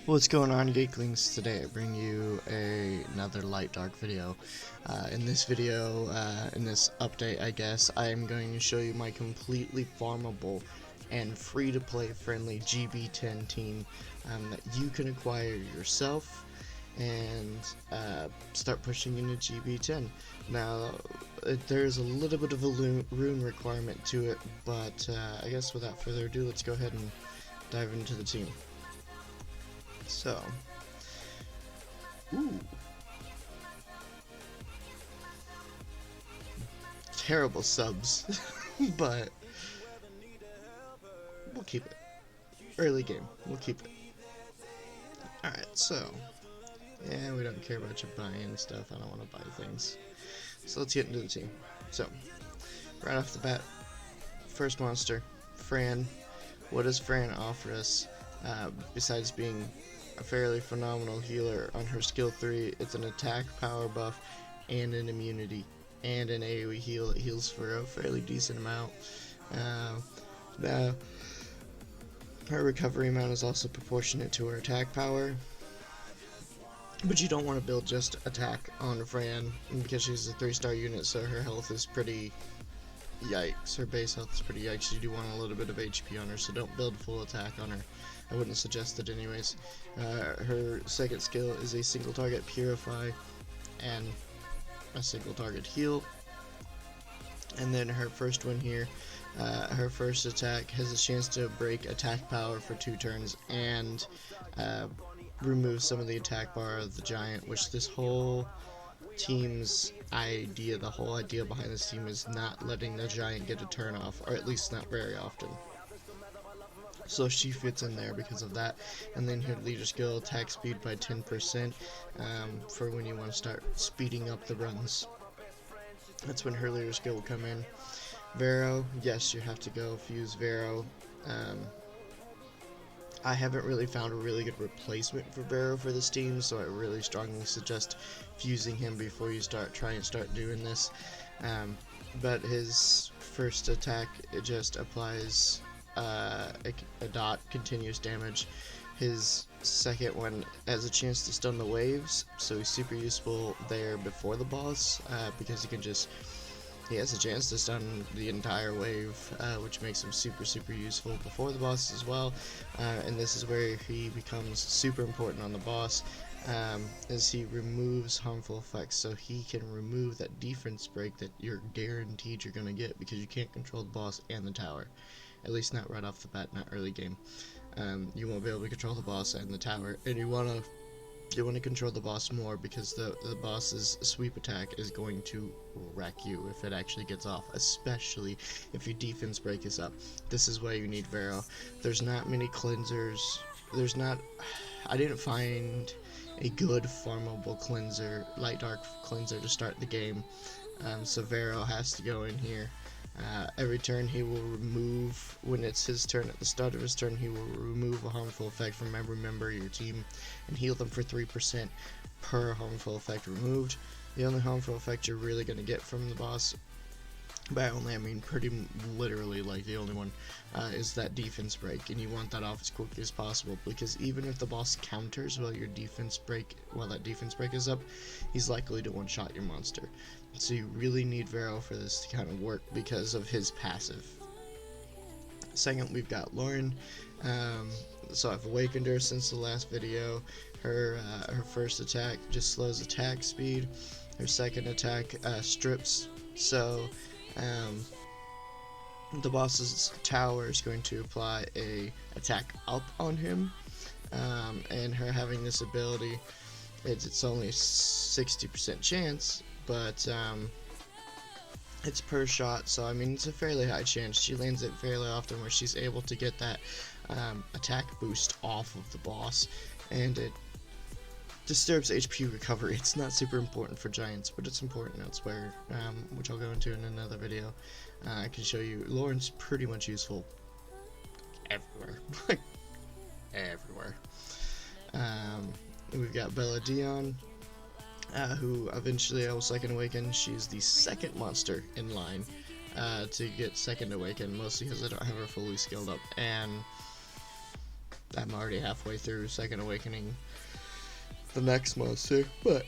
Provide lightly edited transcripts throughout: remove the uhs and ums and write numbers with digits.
What's going on, Geeklings? Today I bring you another light dark video. In this video, in this update I guess, I am going to show you my completely farmable and free-to-play friendly GB10 team that you can acquire yourself and start pushing into GB10. Now, there's a little bit of a rune requirement to it, but I guess without further ado, let's go ahead and dive into the team. So, terrible subs, but we'll keep it. Early game, we'll keep it. Alright, so, yeah, we don't care about your buying stuff. I don't want to buy things. So let's get into the team. So, right off the bat, first monster, Fran. What does Fran offer us? Besides being a fairly phenomenal healer on her skill 3, it's an attack power buff and an immunity and an AoE heal that heals for a fairly decent amount. Now, her recovery amount is also proportionate to her attack power, but you don't want to build just attack on Fran because she's a 3-star unit, so her health is pretty yikes. Her base health is pretty yikes. You do want a little bit of HP on her, so don't build full attack on her. I wouldn't suggest it anyways. Her second skill is a single target purify and a single target heal. And then her first one here, her first attack has a chance to break attack power for 2 turns and remove some of the attack bar of the giant, which this whole team's idea, the whole idea behind this team is not letting the giant get a turn off, or at least not very often. So she fits in there because of that. And then her leader skill, attack speed by 10% for when you want to start speeding up the runs. That's when her leader skill will come in. Vero, yes, you have to go fuse Vero. I haven't really found a really good replacement for Vero for this team, so I really strongly suggest fusing him before you start doing this. But his first attack, it just applies a dot continuous damage. His second one has a chance to stun the waves, so he's super useful there before the boss, because he has a chance to stun the entire wave, which makes him super useful before the boss as well. And this is where he becomes super important on the boss, as he removes harmful effects. So he can remove that defense break that you're guaranteed you're going to get because you can't control the boss and the tower. At least not right off the bat, not early game. You won't be able to control the boss and the tower, and you want to control the boss more because the boss's sweep attack is going to wreck you if it actually gets off, especially if your defense break is up. This is why you need Vero. There's not many cleansers. I didn't find a good farmable cleanser, light dark cleanser to start the game, so Vero has to go in here. Every turn he will remove, when it's his turn, at the start of his turn, he will remove a harmful effect from every member of your team and heal them for 3% per harmful effect removed. The only harmful effect you're really going to get from the boss, by only I mean pretty literally like the only one, is that defense break, and you want that off as quickly as possible, because even if the boss counters while that defense break is up, he's likely to one-shot your monster. So you really need Vero for this to kind of work because of his passive. Second, we've got Lauren. So I've awakened her since the last video. Her first attack just slows attack speed. Her second attack strips. So the boss's tower is going to apply a attack up on him, and her having this ability, it's only 60% chance, but it's per shot, so I mean it's a fairly high chance. She lands it fairly often where she's able to get that attack boost off of the boss, and it disturbs HP recovery. It's not super important for giants, but it's important elsewhere, which I'll go into in another video. I can show you. Lauren's pretty much useful everywhere. Everywhere. We've got Bella Dion, who eventually I will second awaken. She's the second monster in line to get second awaken, mostly because I don't have her fully skilled up, and I'm already halfway through Second Awakening the next monster, but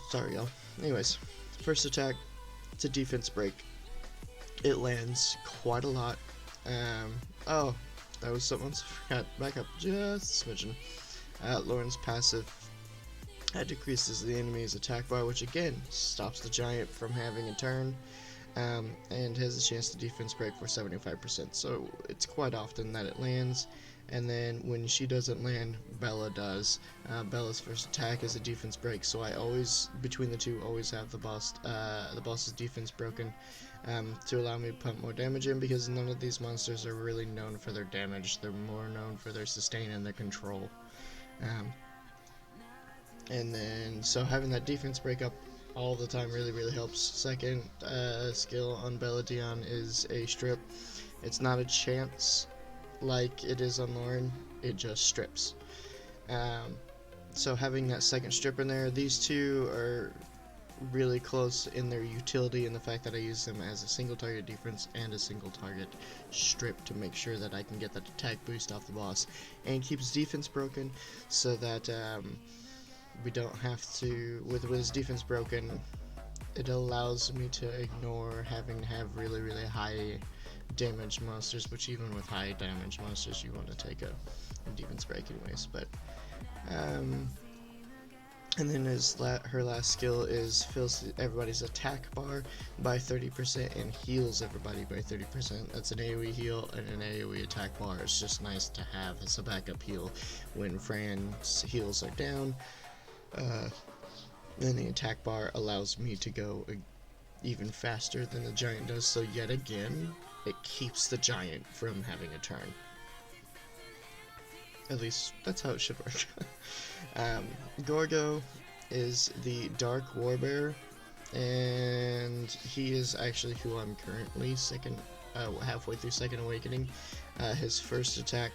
sorry y'all. Anyways, first attack, it's a defense break. It lands quite a lot. Oh, that was something else I forgot. Back up just a smidgen. Lauren's passive decreases the enemy's attack bar, which again stops the giant from having a turn, and has a chance to defense break for 75%. So it's quite often that it lands. And then when she doesn't land, Bella does. Bella's first attack is a defense break, so I always, between the two, always have the boss's defense broken, to allow me to pump more damage in, because none of these monsters are really known for their damage. They're more known for their sustain and their control. And then, so having that defense break up all the time really helps. Second skill on Belladon is a strip. It's not a chance like it is on Lauren, it just strips. So having that second strip in there, these two are really close in their utility, and the fact that I use them as a single target defense and a single target strip to make sure that I can get that attack boost off the boss, and keeps defense broken so that we don't have to, with his defense broken, it allows me to ignore having to have really high damage monsters, which even with high damage monsters you want to take a defense break anyways. But and then her last skill is fills everybody's attack bar by 30% and heals everybody by 30%. That's an AoE heal and an AoE attack bar. It's just nice to have as a backup heal when Fran's heals are down. Then the attack bar allows me to go even faster than the giant does, so yet again, it keeps the giant from having a turn. At least, that's how it should work. Gorgo is the Dark Warbearer, and he is actually who I'm currently halfway through Second Awakening. His first attack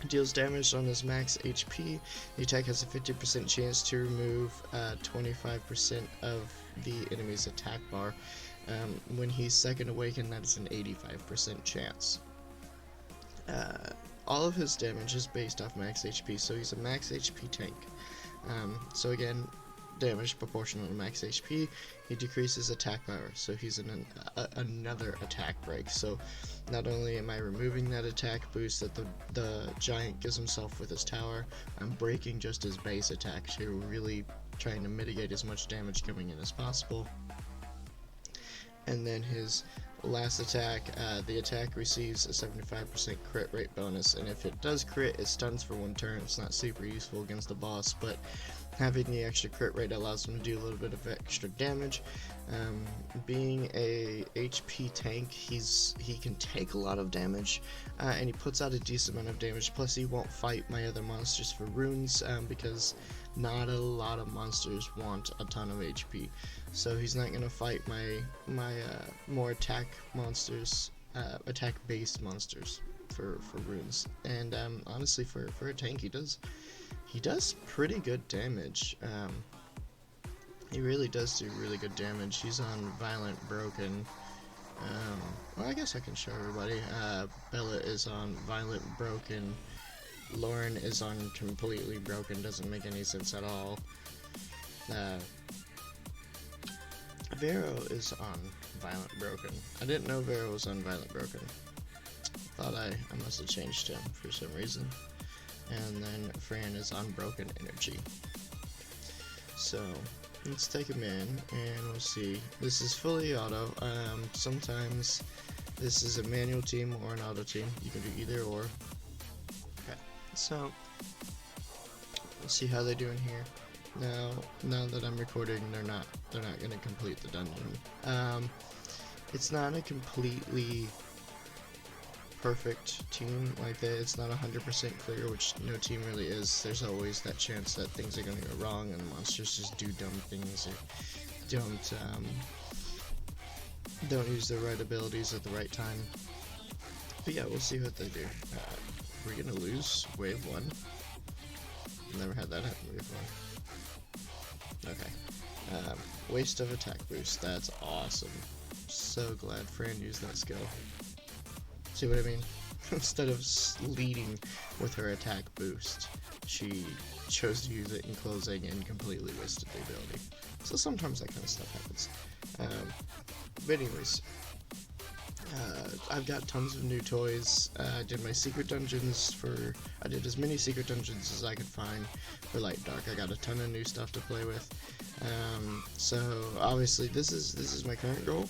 deals damage on his max HP. The attack has a 50% chance to remove 25% of the enemy's attack bar. When he's Second Awakened, that is an 85% chance. All of his damage is based off max HP, so he's a max HP tank. So again, damage proportional to max HP. He decreases attack power, so he's in another attack break. So not only am I removing that attack boost that the giant gives himself with his tower, I'm breaking just his base attack to really trying to mitigate as much damage coming in as possible. And then his last attack, the attack receives a 75% crit rate bonus, and if it does crit, it stuns for 1 turn. It's not super useful against the boss, but having the extra crit rate allows him to do a little bit of extra damage. Being a HP tank, he can take a lot of damage, and he puts out a decent amount of damage. Plus, he won't fight my other monsters for runes, because not a lot of monsters want a ton of HP. So he's not gonna fight my more attack monsters, attack based monsters for runes. And honestly, for a tank, he does pretty good damage. He really does do really good damage. He's on Violent Broken. Well, I guess I can show everybody. Bella is on Violent Broken. Lauren is on Completely Broken. Doesn't make any sense at all. Vero is on Violent Broken. I didn't know Vero was on Violent Broken. Thought I must have changed him for some reason. And then Fran is on Broken Energy. So let's take him in and we'll see. This is fully auto. Sometimes this is a manual team or an auto team. You can do either or. Okay, so let's see how they're doing here. Now that I'm recording, they're not gonna complete the dungeon. It's not a completely perfect team like that. It's not 100% clear, which no team really is. There's always that chance that things are gonna go wrong and monsters just do dumb things or don't use their right abilities at the right time. But yeah, we'll see what they do. We're gonna lose wave 1. Never had that happen before. Okay. Waste of attack boost. That's awesome. So glad Fran used that skill. See what I mean? instead of leading with her attack boost, she chose to use it in closing and completely wasted the ability. So sometimes that kind of stuff happens. But anyways, I've got tons of new toys. I did my secret dungeons I did as many secret dungeons as I could find for Light Dark. I got a ton of new stuff to play with. So obviously this is my current goal.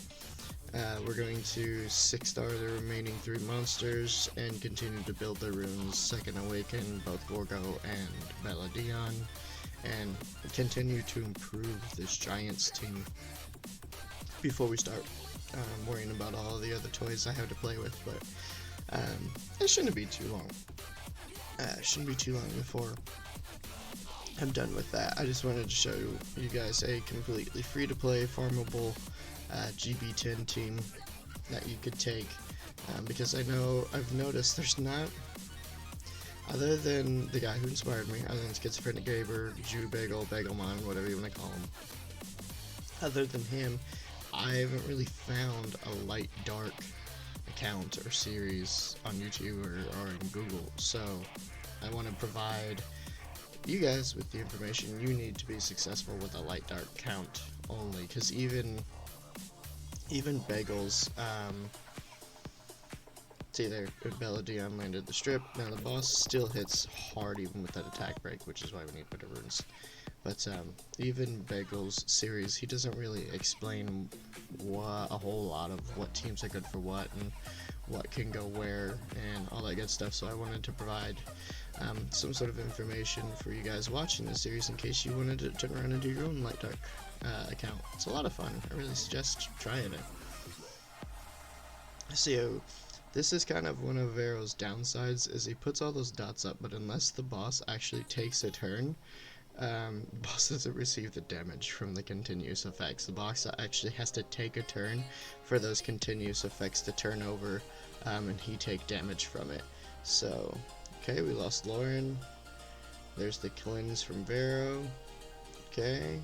We're going to 6-star the remaining 3 monsters and continue to build the runes Second Awaken, both Gorgo and Beladion, and continue to improve this Giants team before we start worrying about all the other toys I have to play with. But it shouldn't be too long. It shouldn't be too long before I'm done with that. I just wanted to show you guys a completely free-to-play farmable GB10 team that you could take, because I've noticed there's not, other than the guy who inspired me, other than Schizophrenic Gaber, Jew Bagel, Bagelmon, whatever you want to call him, other than him, I haven't really found a Light Dark account or series on YouTube or in Google. So I want to provide you guys with the information you need to be successful with a Light Dark count only, because even Bagels, see there, Beladion landed the strip. Now the boss still hits hard even with that attack break, which is why we need better runes. But even Bagels' series, he doesn't really explain a whole lot of what teams are good for what and what can go where and all that good stuff. So I wanted to provide some sort of information for you guys watching this series in case you wanted to turn around and do your own Light Dark account. It's a lot of fun. I really suggest trying it. So this is kind of one of Vero's downsides, is he puts all those dots up, but unless the boss actually takes a turn, the boss doesn't receive the damage from the continuous effects. The boss actually has to take a turn for those continuous effects to turn over, and he take damage from it. So, okay, we lost Lauren. There's the cleanse from Vero. Okay.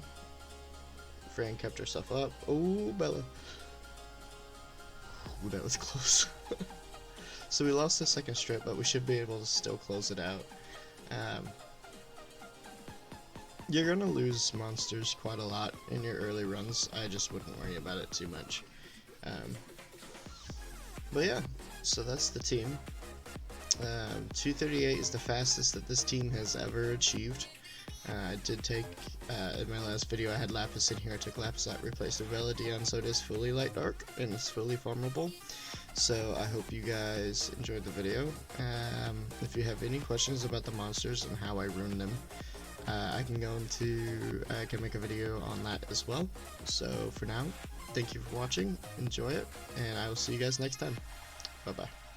Fran kept herself up. Oh, Bella. Ooh, that was close. So we lost the second strip, but we should be able to still close it out. You're going to lose monsters quite a lot in your early runs. I just wouldn't worry about it too much. But yeah, so that's the team. 238 is the fastest that this team has ever achieved. I did take, in my last video I had Lapis in here. I took Lapis out, replaced with Beladion, so it is fully Light Dark and it's fully farmable. So I hope you guys enjoyed the video. If you have any questions about the monsters and how I rune them, I can make a video on that as well. So for now, thank you for watching, enjoy it, and I will see you guys next time. Bye bye.